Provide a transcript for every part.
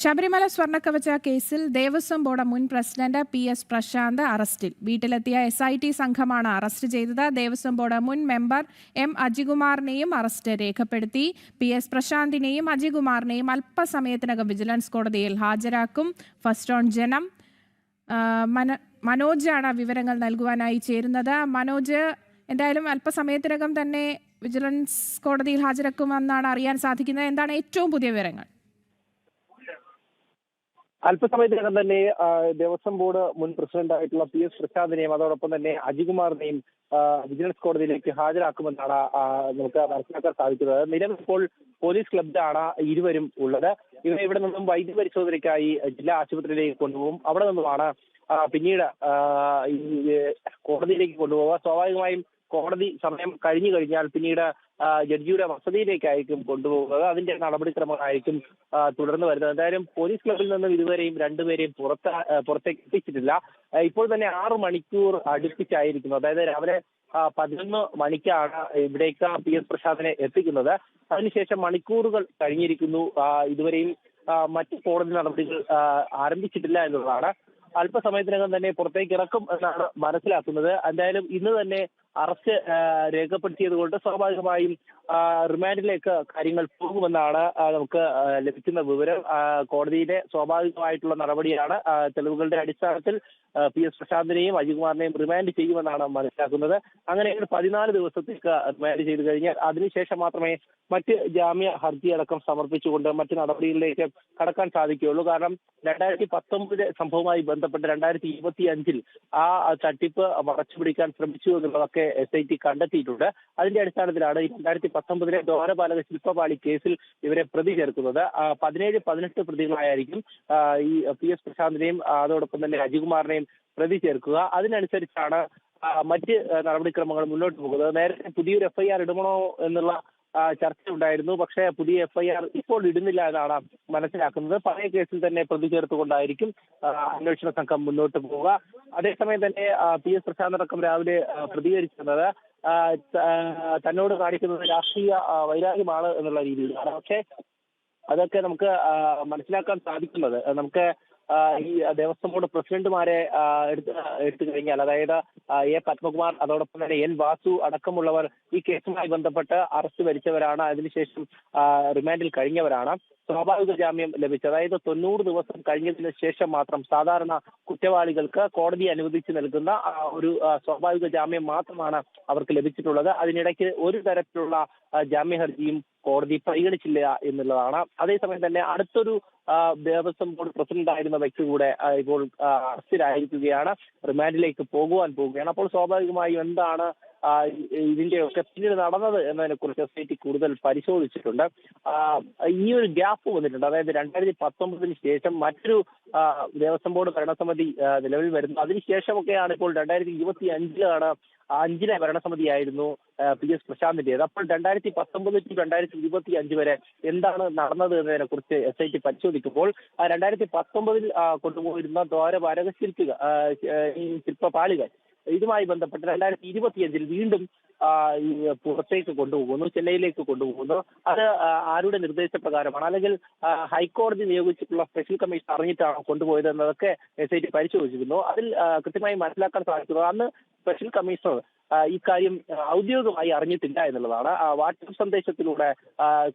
ശബരിമല സ്വർണ്ണക്കവച കേസിൽ ദേവസ്വം ബോർഡ് മുൻ president PS Prashant അറസ്റ്റിൽ. വീട്ടിലെത്തിയ SIT സംഘമാണ് അറസ്റ്റ് ചെയ്തത്. ദേവസ്വം ബോർഡ് മുൻ മെമ്പർ M അജികുമാറിനെയും അറസ്റ്റ് രേഖപ്പെടുത്തി. PS പ്രശാന്തിനെയും അജികുമാറിനെയും അല്പസമയത്തിനകം വിജിലൻസ് കോടതിയിൽ ഹാജരാക്കും. ഫസ്റ്റ് ഓൺ ജനം മനോജാണ് വിവരങ്ങൾ നൽകുവാനായി ചേരുന്നത്. മനോജ്, എന്തായാലും അല്പസമയത്തിനകം തന്നെ വിജിലൻസ് കോടതിയിൽ ഹാജരാക്കുമെന്നാണ് അറിയാൻ സാധിക്കുന്നത്. എന്താണ് ഏറ്റവും പുതിയ വിവരങ്ങൾ? അല്പസമയത്തിനകം തന്നെ ദേവസ്വം ബോർഡ് മുൻ പ്രസിഡന്റായിട്ടുള്ള PS പ്രശാന്തിനെയും അതോടൊപ്പം തന്നെ അജികുമാറിനെയും വിജിലൻസ് കോടതിയിലേക്ക് ഹാജരാക്കുമെന്നാണ് നമുക്ക് മനസ്സിലാക്കാൻ സാധിക്കുന്നത്. നിലവിൽ ഇപ്പോൾ പോലീസ് ക്ലബിലാണ് ഇരുവരും ഉള്ളത്. ഇവരെ ഇവിടെ നിന്നും വൈദ്യ പരിശോധനയ്ക്കായി ജില്ലാ ആശുപത്രിയിലേക്ക് കൊണ്ടുപോകും. അവിടെ നിന്നുമാണ് പിന്നീട് കോടതിയിലേക്ക് കൊണ്ടുപോവുക. സ്വാഭാവികമായും കോടതി സമയം കഴിഞ്ഞു കഴിഞ്ഞാൽ പിന്നീട് ജഡ്ജിയുടെ വസതിയിലേക്കായിരിക്കും കൊണ്ടുപോകുന്നത്. അതിന്റെ നടപടിക്രമമായിരിക്കും തുടർന്ന് വരുന്നത്. എന്തായാലും പോലീസ് ക്ലബിൽ നിന്നും ഇതുവരെയും രണ്ടുപേരെയും പുറത്തേക്ക് എത്തിച്ചിട്ടില്ല. ഇപ്പോൾ തന്നെ 6 മണിക്കൂർ അടുപ്പിച്ചായിരിക്കുന്നു. അതായത് രാവിലെ 11 മണിക്കാണ് ഇവിടേക്ക് PS പ്രശാന്തിനെ എത്തിക്കുന്നത്. അതിനുശേഷം മണിക്കൂറുകൾ കഴിഞ്ഞിരിക്കുന്നു. ഇതുവരെയും മറ്റ് കോടതി നടപടികൾ ആരംഭിച്ചിട്ടില്ല എന്നുള്ളതാണ്. അല്പസമയത്തിനകം തന്നെ പുറത്തേക്ക് ഇറക്കും എന്നാണ് മനസ്സിലാക്കുന്നത്. എന്തായാലും ഇന്ന് തന്നെ അറസ്റ്റ് രേഖപ്പെടുത്തിയത് കൊണ്ട് സ്വാഭാവികമായും റിമാൻഡിലേക്ക് കാര്യങ്ങൾ പോകുമെന്നാണ് നമുക്ക് ലഭിക്കുന്ന വിവരം. കോടതിയിലെ സ്വാഭാവികമായിട്ടുള്ള നടപടിയാണ്. തെളിവുകളുടെ അടിസ്ഥാനത്തിൽ PS പ്രശാന്തിനെയും അജികുമാറിനെയും റിമാൻഡ് ചെയ്യുമെന്നാണ് മനസ്സിലാക്കുന്നത്. അങ്ങനെയെങ്കിൽ 14 ദിവസത്തേക്ക് റിമാൻഡ് ചെയ്തു കഴിഞ്ഞാൽ അതിനുശേഷം മാത്രമേ മറ്റ് ജാമ്യ ഹർജി അടക്കം സമർപ്പിച്ചുകൊണ്ട് മറ്റ് നടപടികളിലേക്ക് കടക്കാൻ സാധിക്കുകയുള്ളൂ. കാരണം 2019 സംഭവവുമായി ബന്ധപ്പെട്ട് 2025 ആ തട്ടിപ്പ് മറച്ചുപിടിക്കാൻ ശ്രമിച്ചു എന്നുള്ളതൊക്കെ SIT കണ്ടെത്തിയിട്ടുണ്ട്. അതിന്റെ അടിസ്ഥാനത്തിലാണ് 2019 ദ്വാരപാലക ശില്പപാളി കേസിൽ ഇവരെ പ്രതി ചേർക്കുന്നത്. 17-18 പ്രതികളായിരിക്കും ഈ PS പ്രശാന്തിനെയും അതോടൊപ്പം തന്നെ അജികുമാറിനെയും പ്രതി ചേർക്കുക. അതിനനുസരിച്ചാണ് മറ്റ് നടപടിക്രമങ്ങൾ മുന്നോട്ട് പോകുന്നത്. നേരത്തെ പുതിയൊരു FIR ഇടണോ എന്നുള്ള ചർച്ച ഉണ്ടായിരുന്നു. പക്ഷേ പുതിയ FIR ഇപ്പോൾ ഇടുന്നില്ല എന്നാണ് മനസ്സിലാക്കുന്നത്. പഴയ കേസിൽ തന്നെ പ്രതി ചേർത്തുകൊണ്ടായിരിക്കും അന്വേഷണ സംഘം മുന്നോട്ട് പോവുക. അതേസമയം തന്നെ PS പ്രശാന്ത് അടക്കം രാവിലെ പ്രതികരിക്കുന്നത് തന്നോട് കാണിക്കുന്നത് രാഷ്ട്രീയ വൈരാഗ്യമാണ് എന്നുള്ള രീതിയിലാണ്. പക്ഷേ അതൊക്കെ നമുക്ക് മനസ്സിലാക്കാൻ സാധിക്കുന്നത് നമുക്ക് ഈ ദേവസ്വം ബോർഡ് പ്രസിഡന്റുമാരെ എടുത്തു കഴിഞ്ഞാൽ, അതായത് A പത്മകുമാർ അതോടൊപ്പം തന്നെ N വാസു അടക്കമുള്ളവർ ഈ കേസുമായി ബന്ധപ്പെട്ട് അറസ്റ്റ് വരിച്ചവരാണ്. അതിനുശേഷം റിമാൻഡിൽ കഴിഞ്ഞവരാണ്. സ്വാഭാവിക ജാമ്യം ലഭിച്ചത്, അതായത് 90 ദിവസം കഴിഞ്ഞതിന് ശേഷം മാത്രം സാധാരണ കുറ്റവാളികൾക്ക് കോടതി അനുവദിച്ചു നൽകുന്ന ഒരു സ്വാഭാവിക ജാമ്യം മാത്രമാണ് അവർക്ക് ലഭിച്ചിട്ടുള്ളത്. അതിനിടയ്ക്ക് ഒരു തരത്തിലുള്ള ജാമ്യ ഹർജിയും കോടതി പരിഗണിച്ചില്ല എന്നുള്ളതാണ്. അതേസമയം തന്നെ അടുത്തൊരു ദേവസ്വം ബോർഡ് പ്രസിഡന്റ് ആയിരുന്ന വ്യക്തി കൂടെ ഇപ്പോൾ അറസ്റ്റിലായിരിക്കുകയാണ്, റിമാൻഡിലേക്ക് പോവുകയാണ്. അപ്പോൾ സ്വാഭാവികമായും എന്താണ് ഇതിന്റെയൊക്കെ പിന്നീട് നടന്നത് എന്നതിനെ കുറിച്ച് SIT കൂടുതൽ പരിശോധിച്ചിട്ടുണ്ട്. ഈ ഒരു ഗ്യാപ്പ് വന്നിട്ടുണ്ട്. അതായത് 2019 ശേഷം മറ്റൊരു ദേവസ്വം ബോർഡ് ഭരണസമിതി നിലവിൽ വരുന്നു. അതിനുശേഷമൊക്കെയാണ് ഇപ്പോൾ 2025 5ലെ ഭരണസമിതിയായിരുന്നു PS പ്രശാന്തിന്റേത്. അപ്പോൾ 2019-2025 വരെ എന്താണ് നടന്നത് എന്നതിനെ കുറിച്ച് SIT പരിശോധിക്കുമ്പോൾ 2019 കൊണ്ടുപോയിരുന്ന ദ്വാരപാലക ശില്പപാളികൾ ഇതുമായി ബന്ധപ്പെട്ട് 2025 വീണ്ടും പുറത്തേക്ക് കൊണ്ടുപോകുന്നു, ചെന്നൈയിലേക്ക് കൊണ്ടുപോകുന്നു. അത് ആരുടെ നിർദ്ദേശപ്രകാരമാണ്, അല്ലെങ്കിൽ ഹൈക്കോടതി നിയോഗിച്ചിട്ടുള്ള സ്പെഷ്യൽ കമ്മീഷൻ അറിഞ്ഞിട്ടാണ് കൊണ്ടുപോയത് എന്നതൊക്കെ SIT പരിശോധിച്ചിരുന്നു. അതിൽ കൃത്യമായി മനസ്സിലാക്കാൻ സാധിക്കുന്നത് അന്ന് സ്പെഷ്യൽ കമ്മീഷണർ ഇക്കാര്യം ഔദ്യോഗികമായി അറിഞ്ഞിട്ടില്ല എന്നുള്ളതാണ്. വാട്സ്ആപ്പ് സന്ദേശത്തിലൂടെ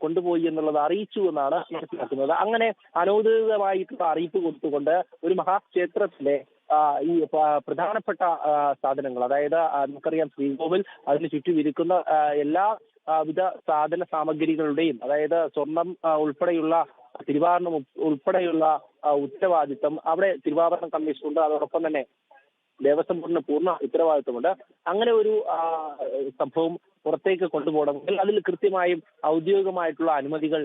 കൊണ്ടുപോയി എന്നുള്ളത് അറിയിച്ചു എന്നാണ് മനസ്സിലാക്കുന്നത്. അങ്ങനെ അനൗദ്യോഗികമായിട്ടുള്ള അറിയിപ്പ് കൊടുത്തുകൊണ്ട് ഒരു മഹാക്ഷേത്രത്തിലെ ഈ പ്രധാനപ്പെട്ട സാധനങ്ങൾ, അതായത് നമുക്കറിയാം ശ്രീകോവിൽ, അതിന് ചുറ്റും ഇരിക്കുന്ന എല്ലാ വിധ സാധന സാമഗ്രികളുടെയും, അതായത് സ്വർണം ഉൾപ്പെടെയുള്ള തിരുവാഭരണം ഉൾപ്പെടെയുള്ള ഉത്തരവാദിത്വം അവിടെ തിരുവാഭരണം കമ്മീഷനുണ്ട്. അതോടൊപ്പം തന്നെ ദേവസ്വം ബോർഡിന് പൂർണ്ണ ഉത്തരവാദിത്വമുണ്ട്. അങ്ങനെ ഒരു സംഭവം പുറത്തേക്ക് കൊണ്ടുപോകണമെങ്കിൽ അതിൽ കൃത്യമായും ഔദ്യോഗികമായിട്ടുള്ള അനുമതികൾ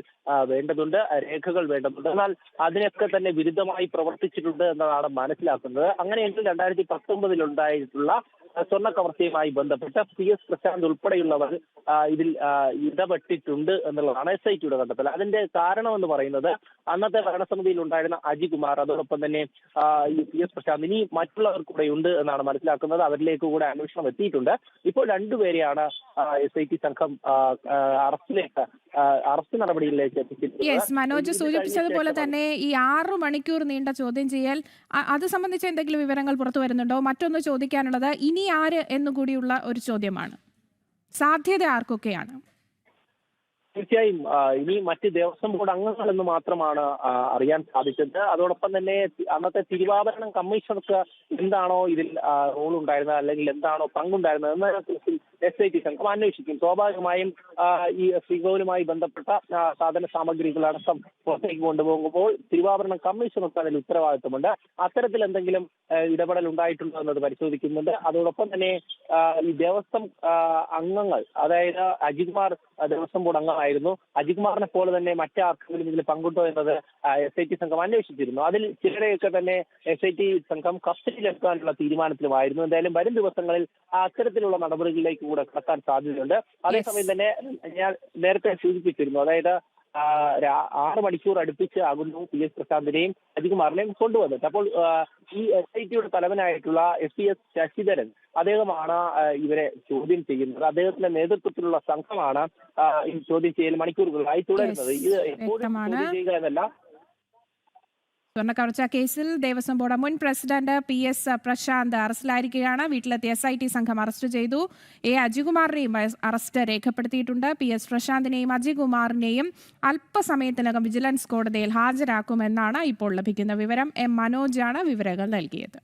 വേണ്ടതുണ്ട്, രേഖകൾ വേണ്ടതുണ്ട്. എന്നാൽ അതിനൊക്കെ തന്നെ വിരുദ്ധമായി പ്രവർത്തിച്ചിട്ടുണ്ട് എന്നതാണ് മനസ്സിലാക്കുന്നത്. അങ്ങനെയെങ്കിൽ 2019 ഉണ്ടായിട്ടുള്ള സ്വർണ്ണ കവർച്ചയുമായി ബന്ധപ്പെട്ട് PS പ്രശാന്ത് ഉൾപ്പെടെയുള്ളവർ ഇതിൽ ഇടപെട്ടിട്ടുണ്ട് എന്നുള്ളതാണ് SITയുടെ കണ്ടെത്തൽ. അതിന്റെ കാരണം എന്ന് പറയുന്നത് അന്നത്തെ ഭരണസമിതിയിൽ ഉണ്ടായിരുന്ന അജികുമാർ, അതോടൊപ്പം തന്നെ ഈ PS പ്രശാന്ത്, ഇനി മറ്റുള്ളവർ കൂടെ ഉണ്ട് എന്നാണ് മനസ്സിലാക്കുന്നത്. അവരിലേക്ക് കൂടെ അന്വേഷണം എത്തിയിട്ടുണ്ട്. ഇപ്പോൾ രണ്ടുപേരെയാണ് SIT സംഘം അറസ്റ്റ് നടപടിയിലേക്ക് എത്തിച്ചിരിക്കുന്നത്. മനോജ് സൂചിപ്പിച്ചതുപോലെ തന്നെ ഈ 6 മണിക്കൂർ നീണ്ട ചോദ്യം ചെയ്യൽ അത് സംബന്ധിച്ച് എന്തെങ്കിലും വിവരങ്ങൾ പുറത്തു വരുന്നുണ്ടോ? മറ്റൊന്ന് ചോദിക്കാനുള്ളത്, ഇനി ആര് എന്നുകൂടിയുള്ള ഒരു ചോദ്യമാണ്. സാധ്യത ആർക്കൊക്കെയാണ്? തീർച്ചയായും ഇനി മറ്റ് ദേവസ്വം ബോർഡ് അംഗങ്ങളെന്ന് മാത്രമാണ് അറിയാൻ സാധിച്ചത്. അതോടൊപ്പം തന്നെ അന്നത്തെ തിരുവാഭരണം കമ്മീഷണർക്ക് എന്താണോ ഇതിൽ റോൾ ഉണ്ടായിരുന്നത്, അല്ലെങ്കിൽ എന്താണോ പങ്കുണ്ടായിരുന്നത് എന്ന SIT സംഘം അന്വേഷിക്കും. സ്വാഭാവികമായും ഈ ശ്രീകോവിലുമായി ബന്ധപ്പെട്ട സാധന സാമഗ്രികളടക്കം പുറത്തേക്ക് കൊണ്ടുപോകുമ്പോൾ തിരുവാഭരണം കമ്മീഷണർക്ക് അതിൽ ഉത്തരവാദിത്വമുണ്ട്. അത്തരത്തിൽ എന്തെങ്കിലും ഇടപെടൽ ഉണ്ടായിട്ടുണ്ടോ എന്നത് പരിശോധിക്കുന്നുണ്ട്. അതോടൊപ്പം തന്നെ ഈ ദേവസ്വം അംഗങ്ങൾ, അതായത് അജിത്കുമാർ ദേവസ്വം ബോർഡ് അംഗമായിരുന്നു. അജിത്കുമാറിനെ പോലെ തന്നെ മറ്റാർക്കെങ്കിലും ഇതിൽ പങ്കുണ്ടോ എന്നത് SIT സംഘം അന്വേഷിച്ചിരുന്നു. അതിൽ ചിലരെയൊക്കെ തന്നെ SIT സംഘം കസ്റ്റഡിയിലെടുക്കാനുള്ള തീരുമാനത്തിലുമായിരുന്നു. എന്തായാലും വരും ദിവസങ്ങളിൽ അത്തരത്തിലുള്ള നടപടികളിലേക്ക് കൂടെ കടക്കാൻ സാധ്യതയുണ്ട്. അതേസമയം തന്നെ ഞാൻ നേരത്തെ സൂചിപ്പിച്ചിരുന്നു, അതായത് 6 മണിക്കൂർ അടുപ്പിച്ച് ആകുന്നു PS പ്രശാന്തിനെയും അജികുമാറിനെയും കൊണ്ടുവന്നിട്ട്. അപ്പോൾ ഈ SITയുടെ തലവനായിട്ടുള്ള SPS ശശിധരൻ, അദ്ദേഹമാണ് ഇവരെ ചോദ്യം ചെയ്യുന്നത്. അദ്ദേഹത്തിന്റെ നേതൃത്വത്തിലുള്ള സംഘമാണ് ഈ ചോദ്യം ചെയ്യൽ മണിക്കൂറുകളായി തുടരുന്നത്. ഇത് എപ്പോഴും ചോദ്യം ചെയ്യുക എന്നല്ല. സ്വർണ്ണക്കവർച്ച കേസിൽ ദേവസ്വം ബോർഡ് മുൻ പ്രസിഡന്റ് PS പ്രശാന്ത് അറസ്റ്റിലായിരിക്കുകയാണ്. വീട്ടിലെത്തിയ SIT സംഘം അറസ്റ്റ് ചെയ്തു. അജികുമാറിനെയും അറസ്റ്റ് രേഖപ്പെടുത്തിയിട്ടുണ്ട്. PS പ്രശാന്തിനെയും അജികുമാറിനെയും അല്പസമയത്തിനകം വിജിലൻസ് കോടതിയിൽ ഹാജരാക്കുമെന്നാണ് ഇപ്പോൾ ലഭിക്കുന്ന വിവരം. മനോജാണ് വിവരങ്ങൾ നൽകിയത്.